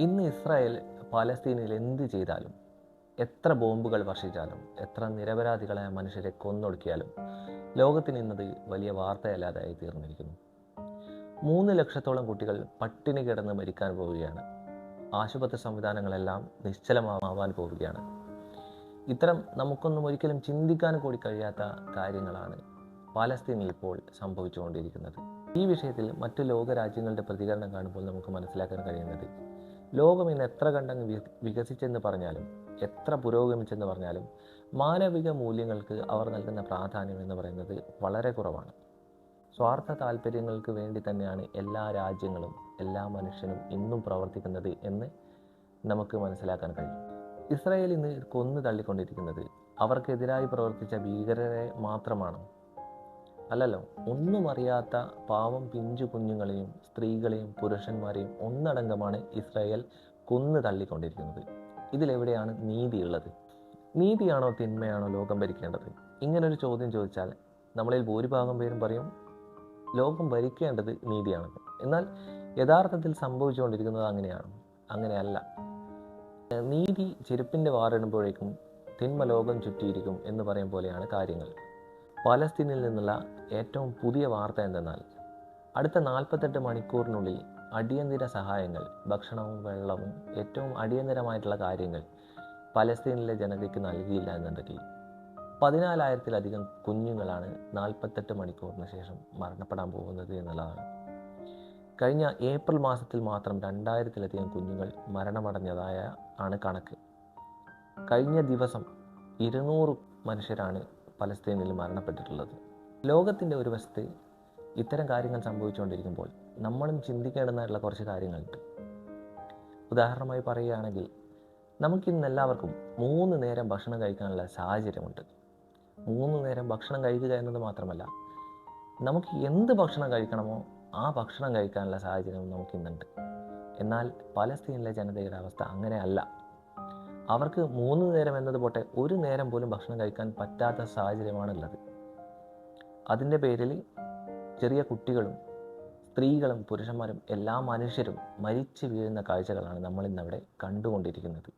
ഇന്ന് ഇസ്രായേൽ പാലസ്തീനിൽ എന്ത് ചെയ്താലും, എത്ര ബോംബുകൾ വർഷിച്ചാലും, എത്ര നിരപരാധികളായ മനുഷ്യരെ കൊന്നൊടുക്കിയാലും ലോകത്തിന് ഇന്നത് വലിയ വാർത്തയല്ലാതായി തീർന്നിരിക്കുന്നു. 3 ലക്ഷത്തോളം കുട്ടികൾ പട്ടിണി കിടന്ന് മരിക്കാൻ പോവുകയാണ്. ആശുപത്രി സംവിധാനങ്ങളെല്ലാം നിശ്ചലമാവാൻ പോവുകയാണ്. ഇത്തരം നമുക്കൊന്നും ഒരിക്കലും ചിന്തിക്കാൻ കൂടി കഴിയാത്ത കാര്യങ്ങളാണ് പാലസ്തീനിൽ ഇപ്പോൾ സംഭവിച്ചുകൊണ്ടിരിക്കുന്നത്. ഈ വിഷയത്തിൽ മറ്റു ലോകരാജ്യങ്ങളുടെ പ്രതികരണം കാണുമ്പോൾ നമുക്ക് മനസ്സിലാക്കാൻ കഴിയുന്നത്, ലോകം ഇന്ന് എത്ര കണ്ടങ്ങ് വികസിച്ചെന്ന് പറഞ്ഞാലും, എത്ര പുരോഗമിച്ചെന്ന് പറഞ്ഞാലും, മാനവിക മൂല്യങ്ങൾക്ക് അവർ നൽകുന്ന പ്രാധാന്യം എന്ന് പറയുന്നത് വളരെ കുറവാണ്. സ്വാർത്ഥ താല്പര്യങ്ങൾക്ക് വേണ്ടി തന്നെയാണ് എല്ലാ രാജ്യങ്ങളും, എല്ലാ മനുഷ്യനും ഇന്നും പ്രവർത്തിക്കുന്നത് എന്ന് നമുക്ക് മനസ്സിലാക്കാൻ കഴിയും. ഇസ്രായേൽ ഇന്ന് കൊന്നു തള്ളിക്കൊണ്ടിരിക്കുന്നത് അവർക്കെതിരായി പ്രവർത്തിച്ച ഭീകരരെ മാത്രമാണ്. അല്ലല്ലോ, ഒന്നും അറിയാത്ത പാവം പിഞ്ചു കുഞ്ഞുങ്ങളെയും സ്ത്രീകളെയും പുരുഷന്മാരെയും ഒന്നടങ്കമാണ് ഇസ്രായേൽ കൊന്നു തള്ളിക്കൊണ്ടിരിക്കുന്നത്. ഇതിലെവിടെയാണ് നീതിയുള്ളത്? നീതിയാണോ തിന്മയാണോ ലോകം ഭരിക്കേണ്ടത്? ഇങ്ങനൊരു ചോദ്യം ചോദിച്ചാൽ നമ്മളിൽ ഭൂരിഭാഗം പേരും പറയും ലോകം ഭരിക്കേണ്ടത് നീതിയാണെന്ന്. എന്നാൽ യഥാർത്ഥത്തിൽ സംഭവിച്ചുകൊണ്ടിരിക്കുന്നത് അങ്ങനെയല്ല. നീതി ചെരുപ്പിൻ്റെ വാറിടുമ്പോഴേക്കും തിന്മ ലോകം ചുറ്റിയിരിക്കും എന്ന് പറയും പോലെയാണ് കാര്യങ്ങൾ. പാലസ്തീനിൽ നിന്നുള്ള ഏറ്റവും പുതിയ വാർത്ത എന്തെന്നാൽ, അടുത്ത 48 മണിക്കൂറിനുള്ളിൽ അടിയന്തര സഹായങ്ങൾ, ഭക്ഷണവും വെള്ളവും, ഏറ്റവും അടിയന്തരമായിട്ടുള്ള കാര്യങ്ങൾ പലസ്തീനിലെ ജനതയ്ക്ക് നൽകിയില്ല എന്നുണ്ടെങ്കിൽ 14,000-ലധികം കുഞ്ഞുങ്ങളാണ് 48 മണിക്കൂറിന് ശേഷം മരണപ്പെടാൻ പോകുന്നത് എന്നുള്ളതാണ്. കഴിഞ്ഞ ഏപ്രിൽ മാസത്തിൽ മാത്രം 2,000-ലധികം കുഞ്ഞുങ്ങൾ മരണമടഞ്ഞതായ ആണ് കണക്ക്. കഴിഞ്ഞ ദിവസം 200 മനുഷ്യരാണ് പലസ്തീനിൽ മരണപ്പെട്ടിട്ടുള്ളത്. ലോകത്തിൻ്റെ ഒരു വശത്ത് ഇത്തരം കാര്യങ്ങൾ സംഭവിച്ചുകൊണ്ടിരിക്കുമ്പോൾ നമ്മളും ചിന്തിക്കേണ്ടതായിട്ടുള്ള കുറച്ച് കാര്യങ്ങളുണ്ട്. ഉദാഹരണമായി പറയുകയാണെങ്കിൽ, നമുക്കിന്ന് എല്ലാവർക്കും 3 നേരം ഭക്ഷണം കഴിക്കാനുള്ള സാഹചര്യമുണ്ട്. 3 നേരം ഭക്ഷണം കഴിക്കുക എന്നത് മാത്രമല്ല, നമുക്ക് എന്ത് ഭക്ഷണം കഴിക്കണമോ ആ ഭക്ഷണം കഴിക്കാനുള്ള സാഹചര്യം നമുക്കിന്നുണ്ട്. എന്നാൽ പലസ്തീനിലെ ജനതയുടെ അവസ്ഥ അങ്ങനെയല്ല. അവർക്ക് 3 നേരം എന്നത് പോട്ടെ, 1 നേരം പോലും ഭക്ഷണം കഴിക്കാൻ പറ്റാത്ത സാഹചര്യമാണുള്ളത്. അതിൻ്റെ പേരിൽ ചെറിയ കുട്ടികളും സ്ത്രീകളും പുരുഷന്മാരും എല്ലാ മനുഷ്യരും മരിച്ചു വീഴുന്ന കാഴ്ചകളാണ് നമ്മളിന്നവിടെ കണ്ടുകൊണ്ടിരിക്കുന്നത്.